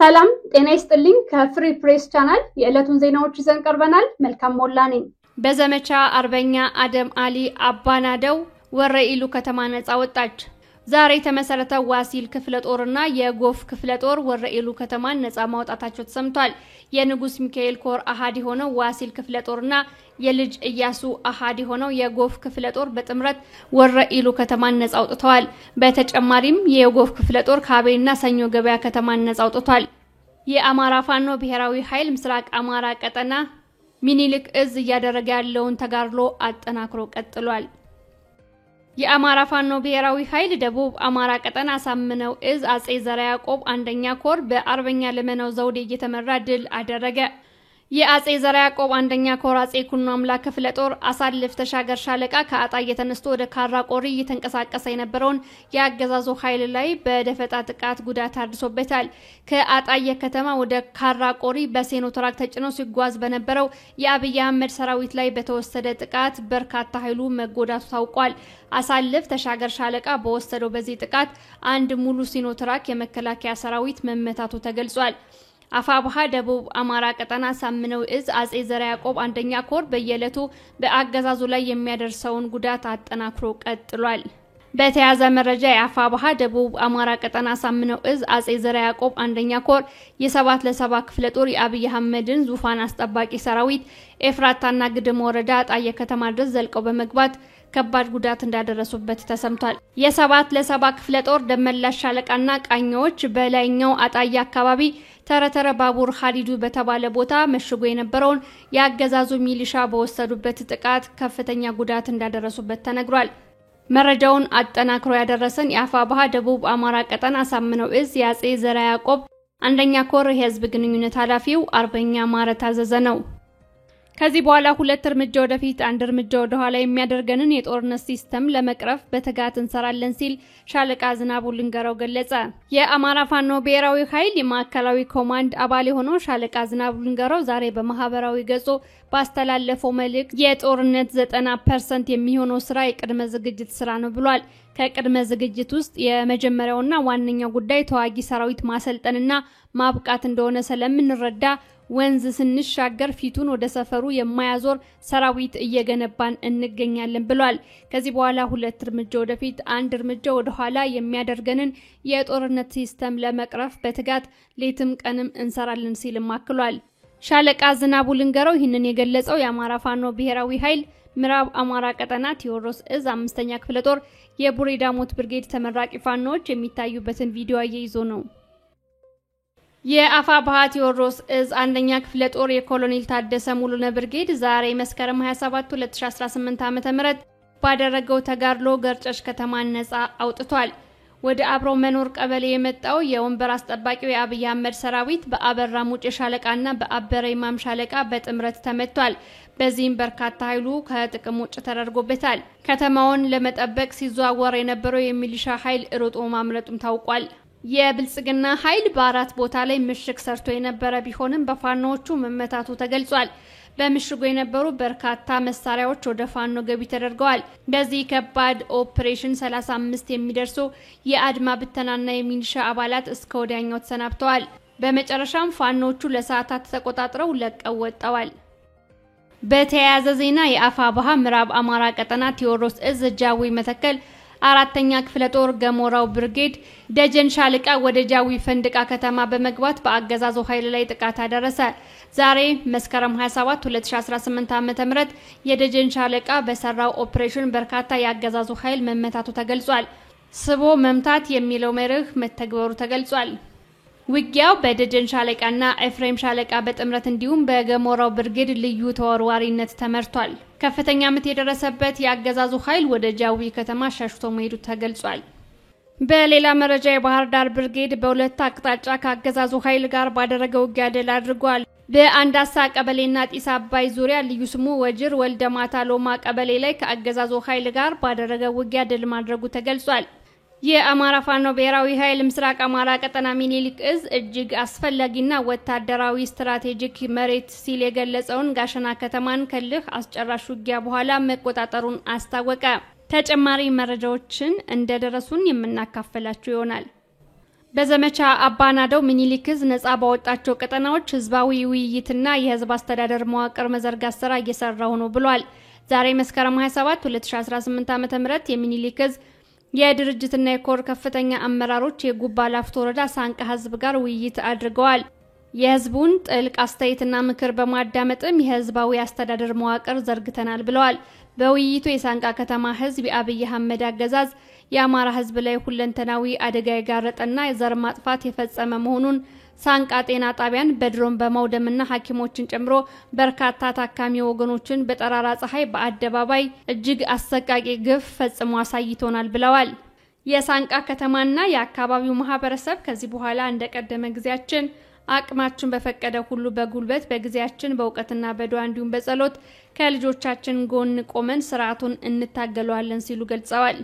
ሰላም ጤና ይስጥልኝ ከፍሪ ፕሬስ ቻናል የዕለቱን ዜናዎች ይዘን ቀርበናል። መልካም ሞላ ነኝ። በዘመቻ አርበኛ አደም አሊ አባናደው ወረኢሉ ከተማ ነፃ ወጣች። ዛሬ ተመሰረተው ዋሲል ክፍለ ጦርና የጎፍ ክፍለ ጦር ወረኢሉ ከተማን ነፃ ማውጣታቸው ተሰምቷል። የንጉስ ሚካኤል ኮር አሃዲ ሆነው ዋሲል ክፍለ ጦርና የልጅ ኢያሱ አሃዲ ሆነው የጎፍ ክፍለ ጦር በጥምረት ወረኢሉ ከተማን ነፃ አውጥተዋል። በተጨማሪም የጎፍ ክፍለ ጦር ካቤና ሰኞ ገበያ ከተማን ነፃ አውጥቷል። የአማራ ፋኖ ብሔራዊ ኃይል ምስራቅ አማራ ቀጠና ሚኒልክ እዝ እያደረገ ያለውን ተጋድሎ አጠናክሮ ቀጥሏል። የአማራ ፋኖ ብሔራዊ ኃይል ደቡብ አማራ ቀጠና አሳምነው እዝ አጼ ዘርዓ ያዕቆብ አንደኛ ኮር በአርበኛ ለመነው ዘውዴ እየተመራ ድል አደረገ። የአጼ ዘርዓ ያዕቆብ አንደኛ ኮር አጼ ኩኖ አምላክ ክፍለ ጦር አሳልፍ ተሻገር ሻለቃ ከአጣዬ ተነስቶ ወደ ካራ ቆሪ እየተንቀሳቀሰ የነበረውን የአገዛዙ ኃይል ላይ በደፈጣ ጥቃት ጉዳት አድርሶበታል። ከአጣዬ ከተማ ወደ ካራ ቆሪ በሴኖ ትራክ ተጭኖ ሲጓዝ በነበረው የአብይ አህመድ ሰራዊት ላይ በተወሰደ ጥቃት በርካታ ኃይሉ መጎዳቱ ታውቋል። አሳልፍ ተሻገር ሻለቃ በወሰደው በዚህ ጥቃት አንድ ሙሉ ሲኖ ትራክ የመከላከያ ሰራዊት መመታቱ ተገልጿል። አፋብሃ ደቡብ አማራ ቀጠና ሳምነው እዝ አጼ ዘርዓ ያዕቆብ አንደኛ ኮር በየለቱ በአገዛዙ ላይ የሚያደርሰውን ጉዳት አጠናክሮ ቀጥሏል። በተያዘ መረጃ የአፋብሃ ደቡብ አማራ ቀጠና ሳምነው እዝ አጼ ዘርዓ ያዕቆብ አንደኛ ኮር የ7 ለ7 ክፍለ ጦር የአብይ አህመድን ዙፋን አስጠባቂ ሰራዊት ኤፍራታና ግድም ወረዳ አጣዬ ከተማ ድረስ ዘልቀው በመግባት ከባድ ጉዳት እንዳደረሱበት ተሰምቷል። የ7 ለ7 ክፍለ ጦር ደመላሽ ሻለቃና ቃኞች በላይኛው አጣዬ አካባቢ ተረተረ ባቡር ሀዲዱ በተባለ ቦታ መሽጎ የነበረውን የአገዛዙ ሚሊሻ በወሰዱበት ጥቃት ከፍተኛ ጉዳት እንዳደረሱበት ተነግሯል። መረጃውን አጠናክሮ ያደረሰን የአፋብሃ ደቡብ አማራ ቀጠና አሳምነው እዝ የአጼ ዘርዓ ያዕቆብ አንደኛ ኮር የህዝብ ግንኙነት ኃላፊው አርበኛ ማረ ታዘዘ ነው። ከዚህ በኋላ ሁለት እርምጃ ወደፊት አንድ እርምጃ ወደ ኋላ የሚያደርገንን የጦርነት ሲስተም ለመቅረፍ በትጋት እንሰራለን ሲል ሻለቃ ዝናቡ ልንገረው ገለጸ። የአማራ ፋኖ ብሔራዊ ኃይል የማዕከላዊ ኮማንድ አባል የሆነው ሻለቃ ዝናቡ ልንገረው ዛሬ በማህበራዊ ገጾ ባስተላለፈው መልእክት የጦርነት 90% የሚሆነው ስራ የቅድመ ዝግጅት ስራ ነው ብሏል። ከቅድመ ዝግጅት ውስጥ የመጀመሪያውና ዋነኛው ጉዳይ ተዋጊ ሰራዊት ማሰልጠንና ማብቃት እንደሆነ ስለምንረዳ ወንዝ ስንሻገር ፊቱን ወደ ሰፈሩ የማያዞር ሰራዊት እየገነባን እንገኛለን ብሏል። ከዚህ በኋላ ሁለት እርምጃ ወደፊት አንድ እርምጃ ወደ ኋላ የሚያደርገንን የጦርነት ሲስተም ለመቅረፍ በትጋት ሌትም ቀንም እንሰራለን ሲል አክሏል። ሻለቃ ዝናቡ ልንገረው ይህንን የገለጸው የአማራ ፋኖ ብሔራዊ ኃይል ምዕራብ አማራ ቀጠና ቴዎድሮስ እዝ 5ኛ ክፍለ ጦር የቡሬ ዳሞት ብርጌድ ተመራቂ ፋኖዎች የሚታዩበትን ቪዲዮ አያይዞ ነው። የአፋብሃ ቴዎድሮስ እዝ 1ኛ ክፍለ ጦር የኮሎኔል ታደሰ ሙሉነ ብርጌድ ዛሬ መስከረም 27 2018 ዓ.ም ባደረገው ተጋድሎ ገርጨሽ ከተማን ነፃ አውጥቷል። ወደ አብሮ መኖር ቀበሌ የመጣው የወንበር አስጠባቂው የአብይ አህመድ ሰራዊት በአበራ ሙጬ ሻለቃና በአበረ ኢማም ሻለቃ በጥምረት ተመቷል። በዚህም በርካታ ኃይሉ ከጥቅም ውጭ ተደርጎበታል። ከተማውን ለመጠበቅ ሲዘዋወር የነበረው የሚሊሻ ኃይል ሮጦ ማምለጡም ታውቋል። የብልጽግና ኃይል በአራት ቦታ ላይ ምሽግ ሰርቶ የነበረ ቢሆንም በፋኖቹ መመታቱ ተገልጿል። በምሽጉ የነበሩ በርካታ መሳሪያዎች ወደ ፋኖ ገቢ ተደርገዋል። በዚህ ከባድ ኦፕሬሽን 35 የሚደርሱ የአድማ ብተናና የሚሊሻ አባላት እስከ ወዲያኛው ተሰናብተዋል። በመጨረሻም ፋኖቹ ለሰዓታት ተቆጣጥረው ለቀው ወጣዋል። በተያያዘ ዜና የአፋብሃ ምዕራብ አማራ ቀጠና ቴዎድሮስ እዝ ጃዊ መተከል 4ኛ ክፍለ ጦር ገሞራው ብርጌድ ደጀን ሻለቃ ወደ ጃዊ ፈንድቃ ከተማ በመግባት በአገዛዙ ኃይል ላይ ጥቃት አደረሰ። ዛሬ መስከረም 27 2018 ዓ.ም የደጀን ሻለቃ በሰራው ኦፕሬሽን በርካታ የአገዛዙ ኃይል መመታቱ ተገልጿል። ስቦ መምታት የሚለው መርህ መተግበሩ ተገልጿል። ውጊያው በደጀን ሻለቃና ኤፍሬም ሻለቃ በጥምረት እንዲሁም በገሞራው ብርጌድ ልዩ ተወርዋሪነት ተመርቷል። ከፍተኛ ምት የደረሰበት የአገዛዙ ኃይል ወደ ጃዊ ከተማ ሸሽቶ መሄዱ ተገልጿል። በሌላ መረጃ የባህር ዳር ብርጌድ በሁለት አቅጣጫ ከአገዛዙ ኃይል ጋር ባደረገው ውጊያ ድል አድርጓል። በአንዳሳ ቀበሌና ጢስ አባይ ዙሪያ ልዩ ስሙ ወጅር ወልደማታ ሎማ ቀበሌ ላይ ከአገዛዙ ኃይል ጋር ባደረገው ውጊያ ድል ማድረጉ ተገልጿል። የአማራ ፋኖ ብሔራዊ ኃይል ምስራቅ አማራ ቀጠና ሚኒልክ እዝ እጅግ አስፈላጊና ወታደራዊ ስትራቴጂክ መሬት ሲል የገለጸውን ጋሸና ከተማን ከልህ አስጨራሽ ውጊያ በኋላ መቆጣጠሩን አስታወቀ። ተጨማሪ መረጃዎችን እንደደረሱን የምናካፈላችሁ ይሆናል። በዘመቻ አባናደው ሚኒሊክዝ ነፃ ባወጣቸው ቀጠናዎች ህዝባዊ ውይይትና የህዝብ አስተዳደር መዋቅር መዘርጋት ስራ እየሰራው ነው ብሏል። ዛሬ መስከረም 27 2018 ዓ.ም የሚኒሊክዝ የድርጅትና የኮር ከፍተኛ አመራሮች የጉባ ላፍቶ ወረዳ ሳንቃ ህዝብ ጋር ውይይት አድርገዋል። የህዝቡን ጥልቅ አስተያየትና ምክር በማዳመጥም የህዝባዊ አስተዳደር መዋቅር ዘርግተናል ብለዋል። በውይይቱ የሳንቃ ከተማ ህዝብ የአብይ አህመድ አገዛዝ የአማራ ህዝብ ላይ ሁለንተናዊ አደጋ የጋረጠና የዘር ማጥፋት የፈጸመ መሆኑን ሳንቃ ጤና ጣቢያን በድሮን በማውደምና ሐኪሞችን ጨምሮ በርካታ ታካሚ ወገኖችን በጠራራ ፀሐይ በአደባባይ እጅግ አሰቃቂ ግፍ ፈጽሞ አሳይቶናል ብለዋል። የሳንቃ ከተማና የአካባቢው ማህበረሰብ ከዚህ በኋላ እንደቀደመ ጊዜያችን አቅማችን በፈቀደ ሁሉ በጉልበት በጊዜያችን በእውቀትና በዱዓ እንዲሁም በጸሎት ከልጆቻችን ጎን ቆመን ስርዓቱን እንታገለዋለን ሲሉ ገልጸዋል።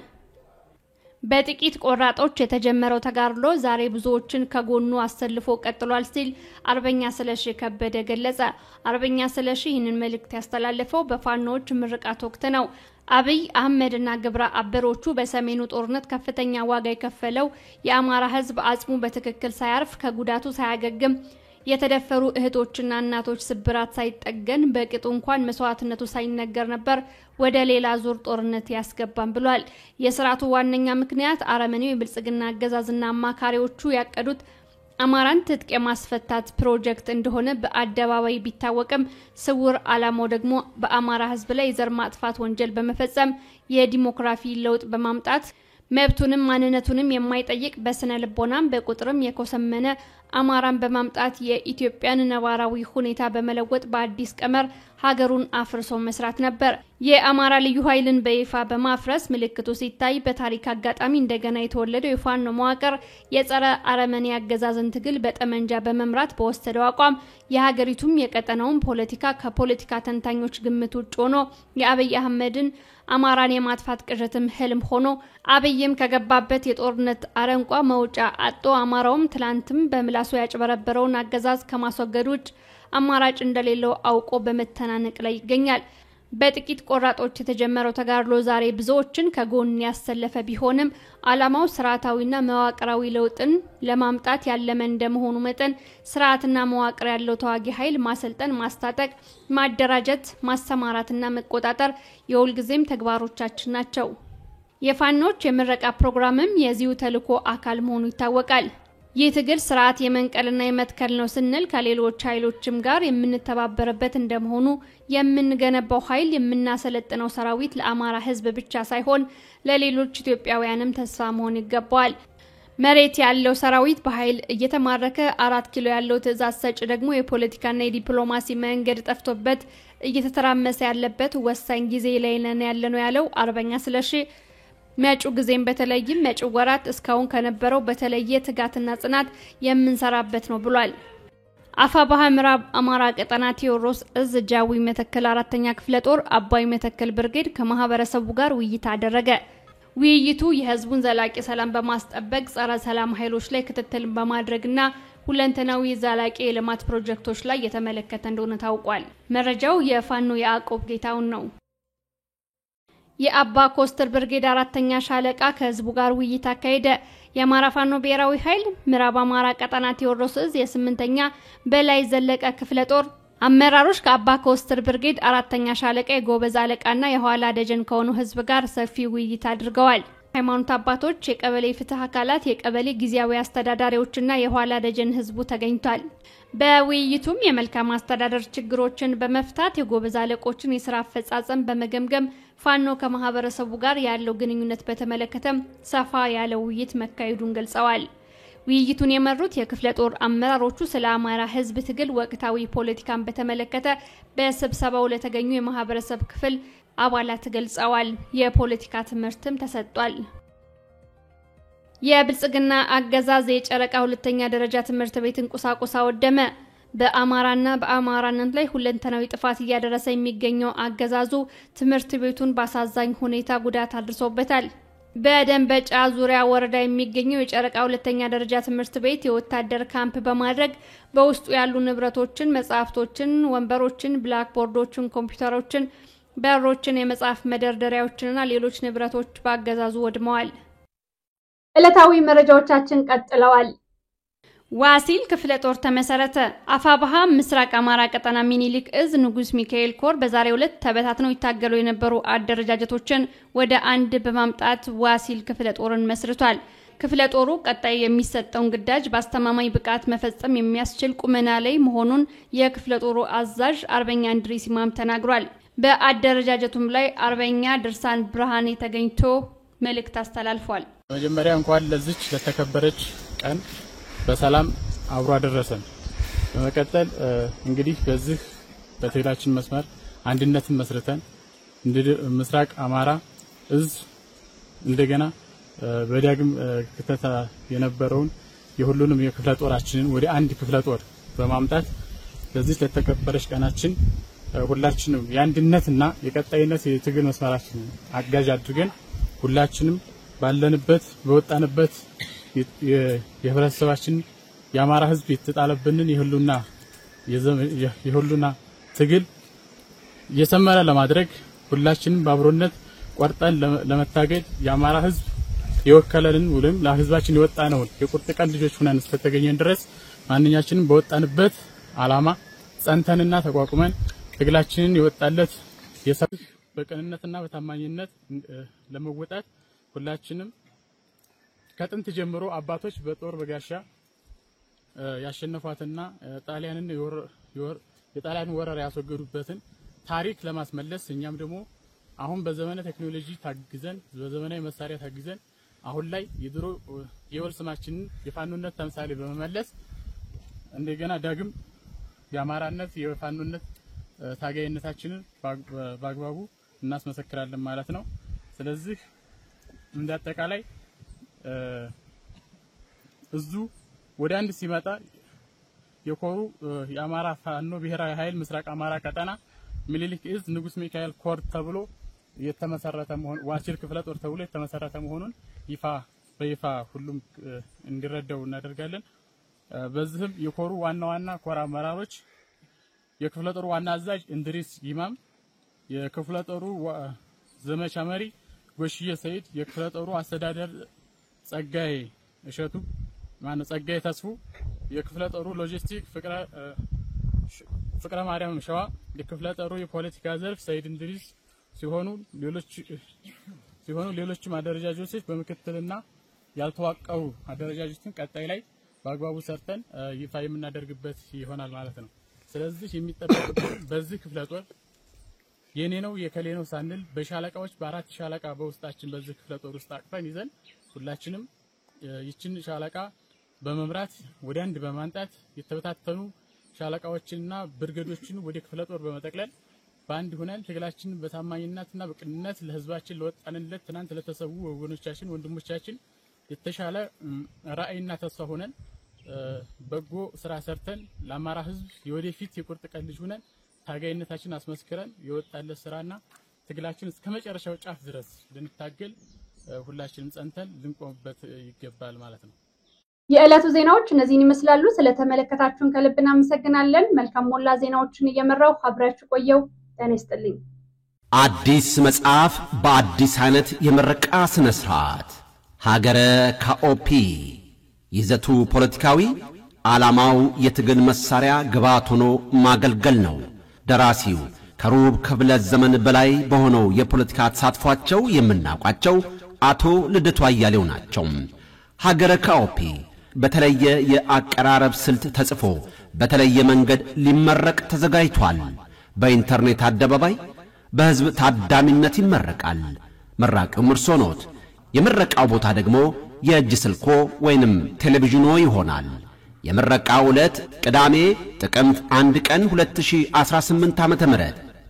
በጥቂት ቆራጦች የተጀመረው ተጋድሎ ዛሬ ብዙዎችን ከጎኑ አሰልፎ ቀጥሏል ሲል አርበኛ ስለሺ ከበደ ገለጸ። አርበኛ ስለሺ ይህንን መልእክት ያስተላለፈው በፋኖዎች ምርቃት ወቅት ነው። አብይ አህመድና ግብረ አበሮቹ በሰሜኑ ጦርነት ከፍተኛ ዋጋ የከፈለው የአማራ ህዝብ አጽሙ በትክክል ሳያርፍ ከጉዳቱ ሳያገግም የተደፈሩ እህቶችና እናቶች ስብራት ሳይጠገን በቅጡ እንኳን መስዋዕትነቱ ሳይነገር ነበር ወደ ሌላ ዙር ጦርነት ያስገባን ብሏል። የሥርዓቱ ዋነኛ ምክንያት አረመኔው የብልጽግና አገዛዝና አማካሪዎቹ ያቀዱት አማራን ትጥቅ የማስፈታት ፕሮጀክት እንደሆነ በአደባባይ ቢታወቅም ስውር ዓላማው ደግሞ በአማራ ህዝብ ላይ የዘር ማጥፋት ወንጀል በመፈጸም የዲሞክራሲ ለውጥ በማምጣት መብቱንም ማንነቱንም የማይጠይቅ በስነ ልቦናም በቁጥርም የኮሰመነ አማራን በማምጣት የኢትዮጵያን ነባራዊ ሁኔታ በመለወጥ በአዲስ ቀመር ሀገሩን አፍርሶ መስራት ነበር። የአማራ ልዩ ኃይልን በይፋ በማፍረስ ምልክቱ ሲታይ በታሪክ አጋጣሚ እንደገና የተወለደው የፋኖ መዋቅር የጸረ አረመኔ አገዛዝን ትግል በጠመንጃ በመምራት በወሰደው አቋም የሀገሪቱም የቀጠናውን ፖለቲካ ከፖለቲካ ተንታኞች ግምት ውጭ ሆኖ የአብይ አህመድን አማራን የማጥፋት ቅዠትም ህልም ሆኖ አብይም ከገባበት የጦርነት አረንቋ መውጫ አጦ አማራውም ትላንትም በምላሱ ያጭበረበረውን አገዛዝ ከማስወገድ ውጭ አማራጭ እንደሌለው አውቆ በመተናነቅ ላይ ይገኛል። በጥቂት ቆራጦች የተጀመረው ተጋድሎ ዛሬ ብዙዎችን ከጎን ያሰለፈ ቢሆንም ዓላማው ስርዓታዊና መዋቅራዊ ለውጥን ለማምጣት ያለመ እንደመሆኑ መጠን ስርዓትና መዋቅር ያለው ተዋጊ ኃይል ማሰልጠን፣ ማስታጠቅ፣ ማደራጀት፣ ማሰማራትና መቆጣጠር የሁልጊዜም ተግባሮቻችን ናቸው። የፋኖች የምረቃ ፕሮግራምም የዚሁ ተልዕኮ አካል መሆኑ ይታወቃል። ይህ ትግል ስርዓት የመንቀልና የመትከል ነው ስንል ከሌሎች ኃይሎችም ጋር የምንተባበረበት እንደመሆኑ የምንገነባው ኃይል የምናሰለጥነው ሰራዊት ለአማራ ህዝብ ብቻ ሳይሆን ለሌሎች ኢትዮጵያውያንም ተስፋ መሆን ይገባዋል። መሬት ያለው ሰራዊት በኃይል እየተማረከ 4 ኪሎ ያለው ትዕዛዝ ሰጭ ደግሞ የፖለቲካና የዲፕሎማሲ መንገድ ጠፍቶበት እየተተራመሰ ያለበት ወሳኝ ጊዜ ላይ ነን ያለነው ያለው አርበኛ ስለሺ መጪው ጊዜም በተለይም መጪው ወራት እስካሁን ከነበረው በተለየ ትጋትና ጽናት የምንሰራበት ነው ብሏል። አፋባሃ ምዕራብ አማራ ቀጠና ቴዎድሮስ እዝ ጃዊ መተከል 4ኛ ክፍለ ጦር አባይ መተከል ብርጌድ ከማህበረሰቡ ጋር ውይይት አደረገ። ውይይቱ የህዝቡን ዘላቂ ሰላም በማስጠበቅ ጸረ ሰላም ኃይሎች ላይ ክትትል በማድረግና ሁለንተናዊ ዘላቂ የልማት ፕሮጀክቶች ላይ የተመለከተ እንደሆነ ታውቋል። መረጃው የፋኖ ያዕቆብ ጌታውን ነው። የአባ ኮስተር ብርጌድ 4ኛ ሻለቃ ከህዝቡ ጋር ውይይት አካሄደ። የአማራ ፋኖ ብሔራዊ ኃይል ምዕራብ አማራ ቀጠና ቴዎድሮስ እዝ የ8ኛ በላይ ዘለቀ ክፍለ ጦር አመራሮች ከአባ ኮስተር ብርጌድ 4ኛ ሻለቃ የጎበዝ አለቃና የኋላ ደጀን ከሆኑ ህዝብ ጋር ሰፊ ውይይት አድርገዋል። ሃይማኖት አባቶች፣ የቀበሌ ፍትህ አካላት፣ የቀበሌ ጊዜያዊ አስተዳዳሪዎችና የኋላ ደጀን ህዝቡ ተገኝቷል። በውይይቱም የመልካም አስተዳደር ችግሮችን በመፍታት የጎበዝ አለቆችን የሥራ አፈጻጸም በመገምገም ፋኖ ከማህበረሰቡ ጋር ያለው ግንኙነት በተመለከተም ሰፋ ያለ ውይይት መካሄዱን ገልጸዋል። ውይይቱን የመሩት የክፍለ ጦር አመራሮቹ ስለ አማራ ህዝብ ትግል ወቅታዊ ፖለቲካን በተመለከተ በስብሰባው ለተገኙ የማህበረሰብ ክፍል አባላት ገልጸዋል። የፖለቲካ ትምህርትም ተሰጥቷል። የብልጽግና አገዛዝ የጨረቃ ሁለተኛ ደረጃ ትምህርት ቤትን ቁሳቁስ አወደመ። በአማራና በአማራነት ላይ ሁለንተናዊ ጥፋት እያደረሰ የሚገኘው አገዛዙ ትምህርት ቤቱን ባሳዛኝ ሁኔታ ጉዳት አድርሶበታል። በደንበጫ ዙሪያ ወረዳ የሚገኘው የጨረቃ ሁለተኛ ደረጃ ትምህርት ቤት የወታደር ካምፕ በማድረግ በውስጡ ያሉ ንብረቶችን፣ መጻሕፍቶችን፣ ወንበሮችን፣ ብላክቦርዶችን፣ ኮምፒውተሮችን፣ በሮችን፣ የመጻፍ መደርደሪያዎችንና ሌሎች ንብረቶች በአገዛዙ ወድመዋል። ዕለታዊ መረጃዎቻችን ቀጥለዋል። ዋሲል ክፍለ ጦር ተመሰረተ። አፋባሃ ምስራቅ አማራ ቀጠና ሚኒሊክ እዝ ንጉስ ሚካኤል ኮር በዛሬው ዕለት ተበታትነው ይታገሉ የነበሩ አደረጃጀቶችን ወደ አንድ በማምጣት ዋሲል ክፍለ ጦርን መስርቷል። ክፍለ ጦሩ ቀጣይ የሚሰጠውን ግዳጅ በአስተማማኝ ብቃት መፈጸም የሚያስችል ቁመና ላይ መሆኑን የክፍለ ጦሩ አዛዥ አርበኛ እንድሪስ ኢማም ተናግሯል። በአደረጃጀቱም ላይ አርበኛ ድርሳን ብርሃኔ ተገኝቶ መልእክት አስተላልፏል። መጀመሪያ እንኳን ለዚች ለተከበረች ቀን በሰላም አብሮ አደረሰን። በመቀጠል እንግዲህ በዚህ በትግላችን መስመር አንድነትን መስርተን ምስራቅ አማራ እዝ እንደገና በዳግም ከተታ የነበረውን የሁሉንም የክፍለ ጦራችንን ወደ አንድ ክፍለ ጦር በማምጣት ለዚህ ለተከበረች ቀናችን ሁላችንም የአንድነትና የቀጣይነት የትግል መስመራችን አጋዥ አድርገን ሁላችንም ባለንበት በወጣንበት የህብረተሰባችን የአማራ ህዝብ የተጣለብንን የሁሉና ትግል የሰመረ ለማድረግ ሁላችንም በአብሮነት ቆርጠን ለመታገል የአማራ ህዝብ የወከለልን ወለም ለህዝባችን የወጣነው የቁርጥ ቀን ልጆች ሆነን እስከተገኘን ድረስ ማንኛችንም በወጣንበት አላማ ጸንተንና ተቋቁመን ትግላችንን የወጣለት የሰብ በቀንነትና በታማኝነት ለመወጣት ሁላችንም ከጥንት ጀምሮ አባቶች በጦር በጋሻ ያሸነፏትና የጣሊያን ወረራ ያስወገዱበትን ታሪክ ለማስመለስ እኛም ደግሞ አሁን በዘመነ ቴክኖሎጂ ታግዘን በዘመናዊ መሳሪያ ታግዘን አሁን ላይ የድሮ የወል ስማችንን የፋኖነት ተምሳሌ በመመለስ እንደገና ዳግም የአማራነት የፋኖነት ታጋይነታችንን በአግባቡ እናስመሰክራለን ማለት ነው። ስለዚህ እንደ አጠቃላይ እዙ ወደ አንድ ሲመጣ የኮሩ የአማራ ፋኖ ብሔራዊ ኃይል ምስራቅ አማራ ቀጠና ሚኒሊክ እዝ ንጉስ ሚካኤል ኮር ተብሎ የተመሰረተ መሆን ዋሲል ክፍለ ጦር ተብሎ የተመሰረተ መሆኑን በይፋ ሁሉም እንዲረዳው እናደርጋለን። በዚህም የኮሩ ዋና ኮር አመራሮች የክፍለ ጦሩ ዋና አዛዥ እንድሪስ ኢማም፣ የክፍለ ጦሩ ዘመቻ መሪ ጎሽዬ ሰይድ፣ የክፍለ ጦሩ አስተዳደር ጸጋይ እሸቱ ጸጋይ ተስፉ፣ የክፍለ ጦሩ ሎጂስቲክ ፍቅረ ማርያም ሸዋ፣ የክፍለ ጦሩ የፖለቲካ ዘርፍ ሰይድ እንድሪስ ሲሆኑ ሌሎችም አደረጃጆች በመከተልና ያልተዋቀሩ አደረጃጆችን ቀጣይ ላይ በአግባቡ ሰርተን ይፋ የምናደርግበት ይሆናል ማለት ነው። ስለዚህ የሚጠበቀው በዚህ ክፍለ ጦር የኔ ነው የከሌ ነው ሳንል በሻለቃዎች በአራት ሻለቃ በውስጣችን በዚህ ክፍለ ጦር ውስጥ አቅፈን ይዘን ሁላችንም ይችን ሻለቃ በመምራት ወደ አንድ በማንጣት የተበታተኑ ሻለቃዎችንና ብርገዶችን ወደ ክፍለ ጦር በመጠቅለል በአንድ ሆነን ትግላችንን በታማኝነትና በቅንነት ለህዝባችን ለወጣንለት ትናንት ለተሰዉ ወገኖቻችን ወንድሞቻችን የተሻለ ራዕይና ተስፋ ሆነን በጎ ስራ ሰርተን ለአማራ ህዝብ የወደፊት የቁርጥ ቀን ልጅ ሆነን ታጋይነታችን አስመስክረን የወጣለት ስራና ትግላችን እስከመጨረሻው ጫፍ ድረስ ልንታገል ሁላችንም ጸንተን ልንቆምበት ይገባል ማለት ነው። የዕለቱ ዜናዎች እነዚህን ይመስላሉ። ስለተመለከታችሁን ከልብ እናመሰግናለን። መልካም ሞላ ዜናዎችን እየመራው አብራችሁ ቆየው። ጤና ይስጥልኝ። አዲስ መጽሐፍ በአዲስ አይነት የምረቃ ስነ ስርዓት ሀገረ ካኦፒ ይዘቱ ፖለቲካዊ ዓላማው የትግል መሳሪያ ግብዓት ሆኖ ማገልገል ነው። ደራሲው ከሩብ ክፍለ ዘመን በላይ በሆነው የፖለቲካ ተሳትፏቸው የምናውቃቸው አቶ ልደቱ አያሌው ናቸው። ሀገረ ካኦፒ በተለየ የአቀራረብ ስልት ተጽፎ በተለየ መንገድ ሊመረቅ ተዘጋጅቷል። በኢንተርኔት አደባባይ በህዝብ ታዳሚነት ይመረቃል። መራቂው እርሶ ኖት። የምረቃው ቦታ ደግሞ የእጅ ስልኮ ወይንም ቴሌቪዥኖ ይሆናል። የምረቃው ዕለት ቅዳሜ ጥቅምት 1 ቀን 2018 ዓ.ም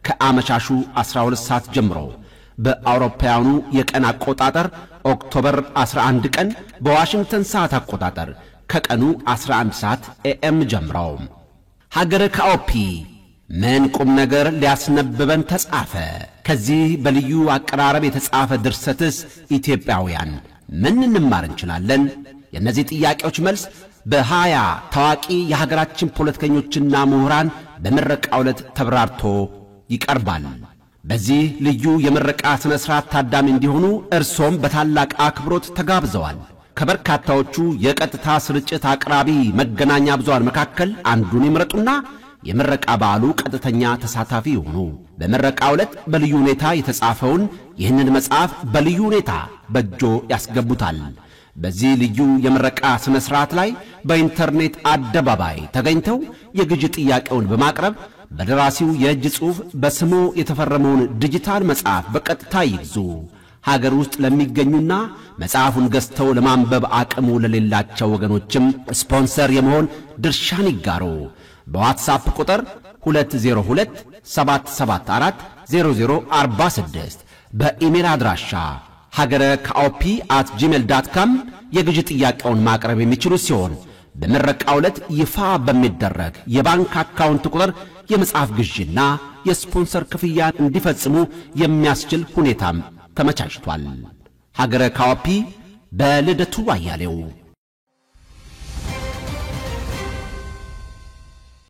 ከአመሻሹ 12 ሰዓት ጀምሮ በአውሮፓውያኑ የቀን አቆጣጠር ኦክቶበር 11 ቀን በዋሽንግተን ሰዓት አቆጣጠር ከቀኑ 11 ሰዓት ኤኤም ጀምሮ ሀገረ ካኦፒ ምን ቁም ነገር ሊያስነብበን ተጻፈ? ከዚህ በልዩ አቀራረብ የተጻፈ ድርሰትስ ኢትዮጵያውያን ምን እንማር እንችላለን? የእነዚህ ጥያቄዎች መልስ በ20 ታዋቂ የሀገራችን ፖለቲከኞችና ምሁራን በምረቃው ዕለት ተብራርቶ ይቀርባል። በዚህ ልዩ የምረቃ ስነ ስርዓት ታዳሚ እንዲሆኑ እርሶም በታላቅ አክብሮት ተጋብዘዋል። ከበርካታዎቹ የቀጥታ ስርጭት አቅራቢ መገናኛ ብዙሃን መካከል አንዱን ይምረጡና የምረቃ በዓሉ ቀጥተኛ ተሳታፊ ይሁኑ። በምረቃው ዕለት በልዩ ሁኔታ የተጻፈውን ይህንን መጽሐፍ በልዩ ሁኔታ በእጆ ያስገቡታል። በዚህ ልዩ የምረቃ ስነ ስርዓት ላይ በኢንተርኔት አደባባይ ተገኝተው የግዥ ጥያቄውን በማቅረብ በደራሲው የእጅ ጽሑፍ በስሙ የተፈረመውን ዲጂታል መጽሐፍ በቀጥታ ይግዙ። ሀገር ውስጥ ለሚገኙና መጽሐፉን ገዝተው ለማንበብ አቅሙ ለሌላቸው ወገኖችም ስፖንሰር የመሆን ድርሻን ይጋሩ። በዋትስአፕ ቁጥር 2027740046 በኢሜል አድራሻ hagerekop@gmail.com የግዥ ጥያቄውን ማቅረብ የሚችሉ ሲሆን በምረቃው ዕለት ይፋ በሚደረግ የባንክ አካውንት ቁጥር የመጽሐፍ ግዥና የስፖንሰር ክፍያ እንዲፈጽሙ የሚያስችል ሁኔታም ተመቻችቷል። ሀገረ ኮፒ በልደቱ አያሌው